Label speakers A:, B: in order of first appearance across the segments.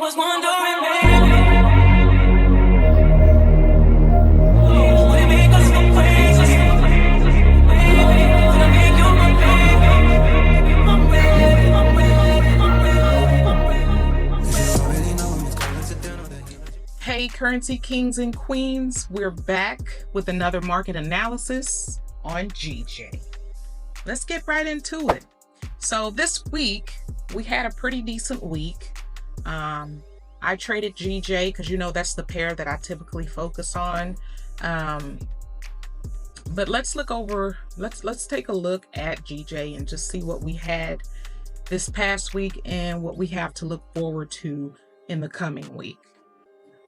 A: was wondering, maybe, would it make us go crazy? Maybe, would I make you my baby? I'm ready, I'm ready, I'm ready, I'm ready. You already know when it's calling, sit down on the heat.
B: Hey, currency kings and queens, we're back with another market analysis on GJ. Let's get right into it. So this week, we had a pretty decent week. I traded GJ because that's the pair that I typically focus on. But let's take a look at GJ and just see what we had this past week and what we have to look forward to in the coming week.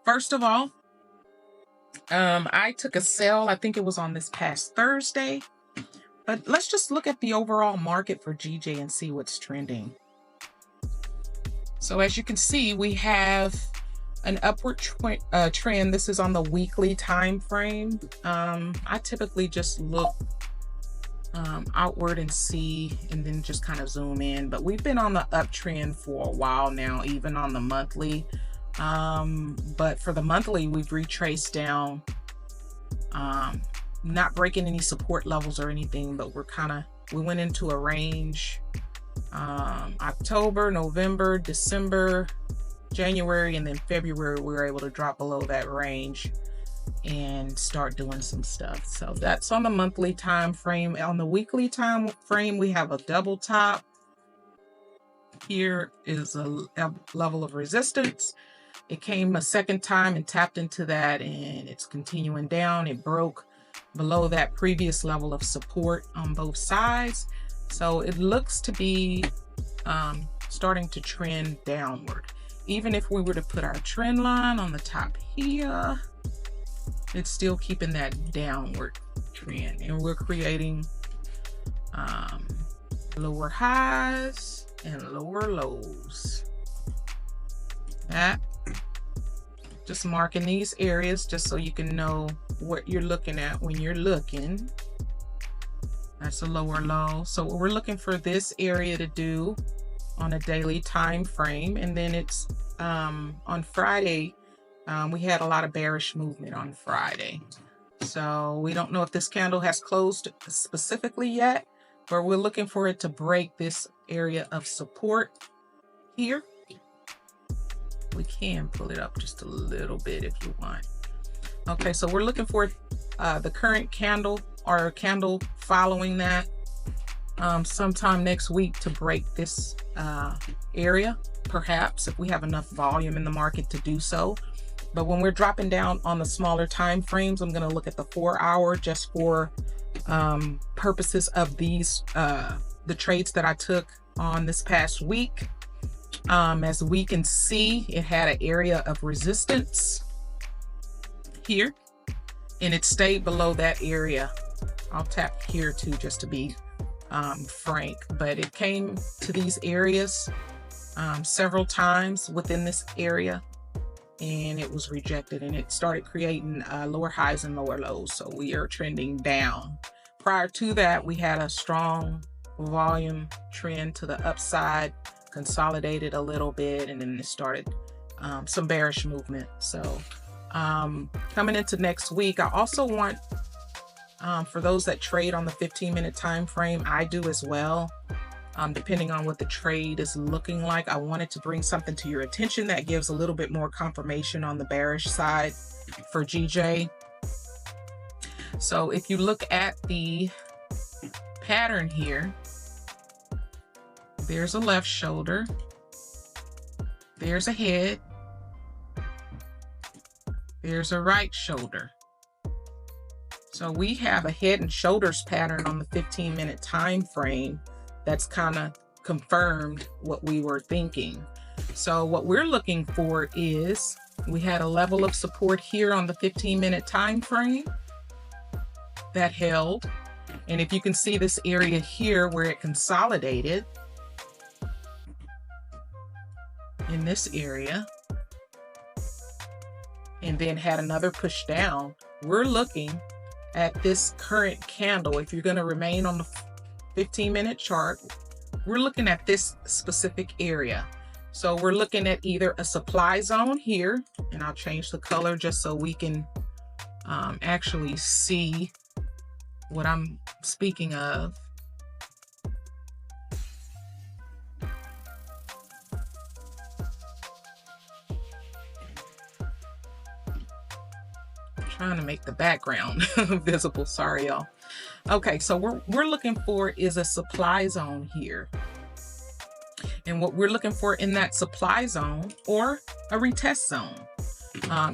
B: First of all, I took a sell. I think it was on this past Thursday. But let's just look at the overall market for GJ and see what's trending. So as you can see, we have an upward trend. This is on the weekly time frame. I typically just look outward and see, and then just kind of zoom in. But we've been on the uptrend for a while now, even on the monthly. But for the monthly, we've retraced down, not breaking any support levels or anything, but we went into a range, October, November, December, January, and then February, we were able to drop below that range and start doing some stuff. So that's on the monthly time frame. On the weekly time frame, we have a double top. Here is a level of resistance. It came a second time and tapped into that, and it's continuing down. It broke below that previous level of support on both sides. So it looks to be starting to trend downward. Even if we were to put our trend line on the top here, it's still keeping that downward trend. And we're creating lower highs and lower lows. That. Just marking these areas just so you can know what you're looking at when you're looking. That's a lower low. So we're looking for this area to do on a daily time frame. And then it's on Friday, we had a lot of bearish movement on Friday. So we don't know if this candle has closed specifically yet, but we're looking for it to break this area of support here. We can pull it up just a little bit if you want. Okay, so we're looking for the current candle or a candle following that sometime next week to break this area, perhaps, if we have enough volume in the market to do so. But when we're dropping down on the smaller time frames, I'm going to look at the 4-hour just for purposes of these the trades that I took on this past week. As we can see, it had an area of resistance here, and it stayed below that area. I'll tap here too, just to be frank, but it came to these areas several times within this area, and it was rejected, and it started creating lower highs and lower lows. So we are trending down. Prior to that, we had a strong volume trend to the upside, consolidated a little bit, and then it started some bearish movement. So coming into next week, I also want for those that trade on the 15-minute time frame, I do as well. Depending on what the trade is looking like, I wanted to bring something to your attention that gives a little bit more confirmation on the bearish side for GJ. So if you look at the pattern here, there's a left shoulder, there's a head, there's a right shoulder. So we have a head and shoulders pattern on the 15-minute time frame that's kind of confirmed what we were thinking. So what we're looking for is, we had a level of support here on the 15-minute time frame that held. And if you can see this area here where it consolidated, in this area, and then had another push down, we're looking at this current candle. If you're going to remain on the 15-minute chart, we're looking at this specific area. So we're looking at either a supply zone here, and I'll change the color just so we can actually see what I'm speaking of. I'm trying to make the background visible, sorry y'all. Okay, so we're looking for is a supply zone here. And what we're looking for in that supply zone or a retest zone,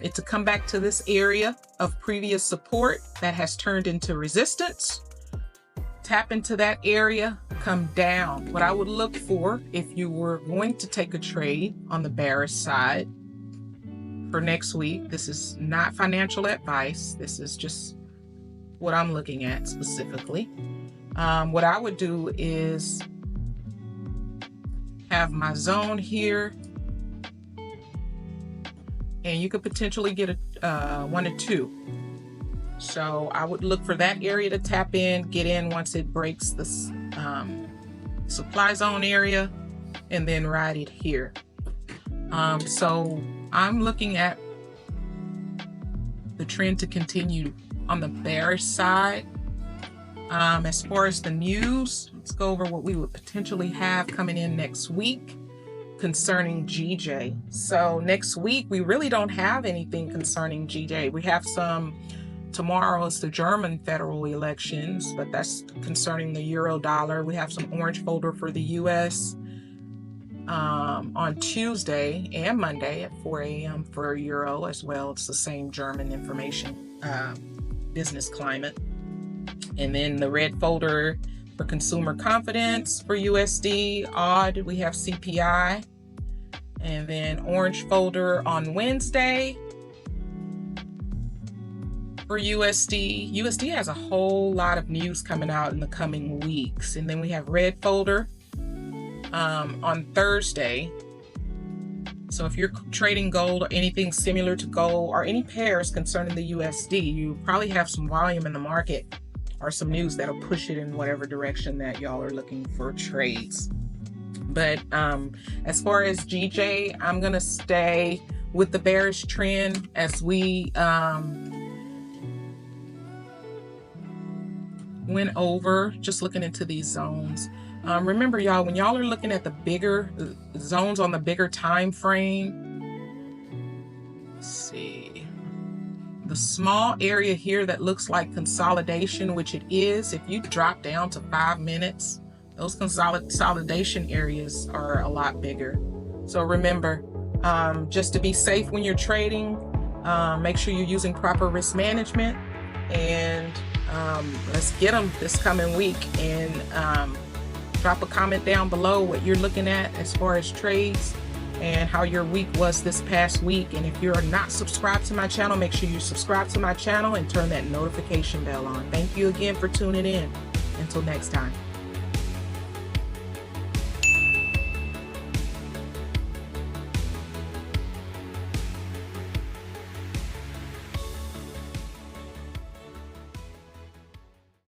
B: it's to come back to this area of previous support that has turned into resistance, tap into that area, come down. What I would look for if you were going to take a trade on the bearish side for next week, this is not financial advice, this is just what I'm looking at specifically. What I would do is have my zone here, and you could potentially get a 1 or 2. So I would look for that area to tap in, get in once it breaks the supply zone area, and then ride it here. So I'm looking at the trend to continue on the bearish side. As far as the news, let's go over what we would potentially have coming in next week concerning GJ. So next week, we really don't have anything concerning GJ. We have some, tomorrow is the German federal elections, but that's concerning the euro dollar. We have some orange folder for the US on Tuesday and Monday at 4 a.m. for euro as well. It's the same German information, business climate. And then the red folder for consumer confidence for USD, odd, we have CPI. And then orange folder on Wednesday for USD. USD has a whole lot of news coming out in the coming weeks. And then we have red folder on Thursday. So if you're trading gold or anything similar to gold or any pairs concerning the USD, you probably have some volume in the market or some news that'll push it in whatever direction that y'all are looking for trades. But as far as GJ, I'm gonna stay with the bearish trend as we went over, just looking into these zones. Remember y'all, when y'all are looking at the bigger zones on the bigger time frame, let's see, the small area here that looks like consolidation, which it is, if you drop down to 5 minutes, those consolidation areas are a lot bigger. So remember, just to be safe when you're trading, make sure you're using proper risk management, and let's get them this coming week. And drop a comment down below what you're looking at as far as trades and how your week was this past week. And if you're not subscribed to my channel, make sure you subscribe to my channel and turn that notification bell on. Thank you again for tuning in. Until next time.